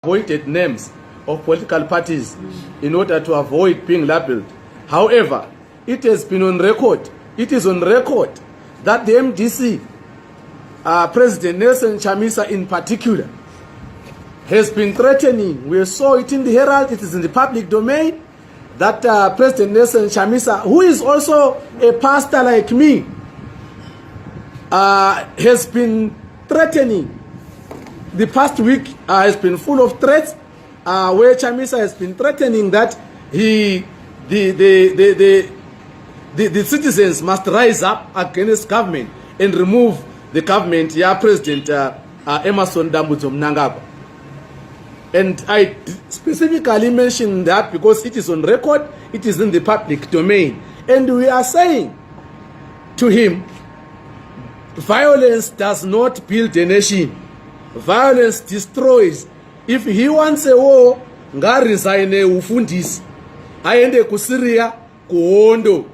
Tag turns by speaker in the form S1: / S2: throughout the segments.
S1: avoided names of political parties in order to avoid being labeled. However, it has been on record, it is on record that the MDC President Nelson Chamisa in particular has been threatening. We saw it in the Herald, it is in the public domain, that President Nelson Chamisa, who is also a pastor like me, has been threatening. The past week has been full of threats, where Chamisa has been threatening that the citizens must rise up against government and remove the government, President Emmerson Dambudzo Mnangagwa. And I specifically mentioned that because it is on record, it is in the public domain. And we are saying to him, violence does not build a nation. Violence destroys. If he wants a war, nga resign ufundisi. Aende ku Syria, ku Hondo.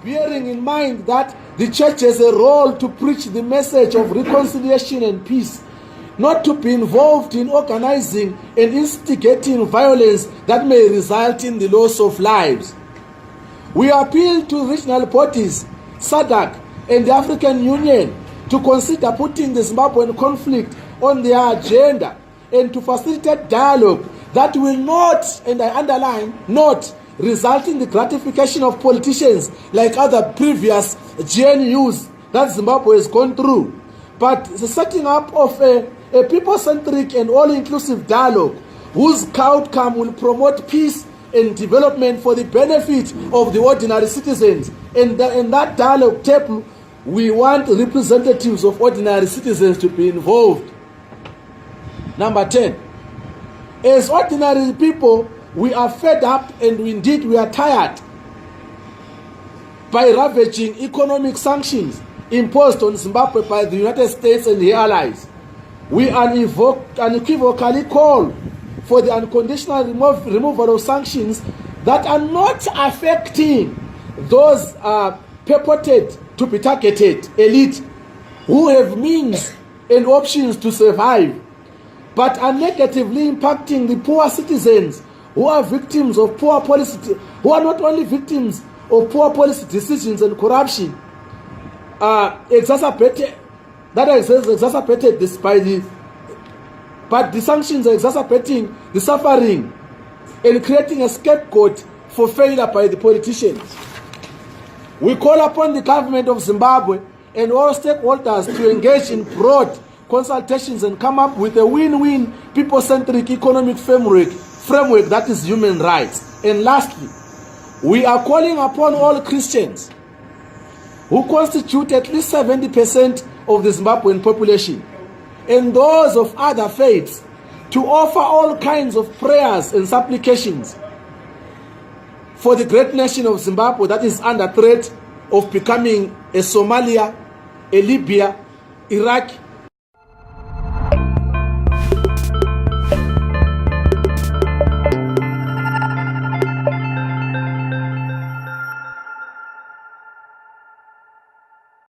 S1: Bearing in mind that the church has a role to preach the message of reconciliation and peace, not to be involved in organizing and instigating violence that may result in the loss of lives. We appeal to regional bodies, SADC and the African Union, to consider putting the Zimbabwean conflict on their agenda and to facilitate dialogue that will not, and I underline, not result in the gratification of politicians like other previous GNUs that Zimbabwe has gone through, but the setting up of a people-centric and all-inclusive dialogue whose outcome will promote peace and development for the benefit of the ordinary citizens. And in that dialogue table, we want representatives of ordinary citizens to be involved. Number 10, as ordinary people, we are fed up and indeed we are tired by ravaging economic sanctions imposed on Zimbabwe by the United States and the allies. We unequivocally call for the unconditional removal of sanctions that are not affecting those purported to be targeted elite who have means and options to survive, but are negatively impacting the poor citizens who are victims of poor policy, who are not only victims of poor policy decisions and corruption, exacerbated this but the sanctions are exacerbating the suffering and creating a scapegoat for failure by the politicians. We call upon the government of Zimbabwe and all stakeholders to engage in broad consultations and come up with a win-win, people-centric economic framework that is human rights. And lastly, we are calling upon all Christians who constitute at least 70% of the Zimbabwean population and those of other faiths to offer all kinds of prayers and supplications for the great nation of Zimbabwe that is under threat of becoming a Somalia, a Libya, Iraq,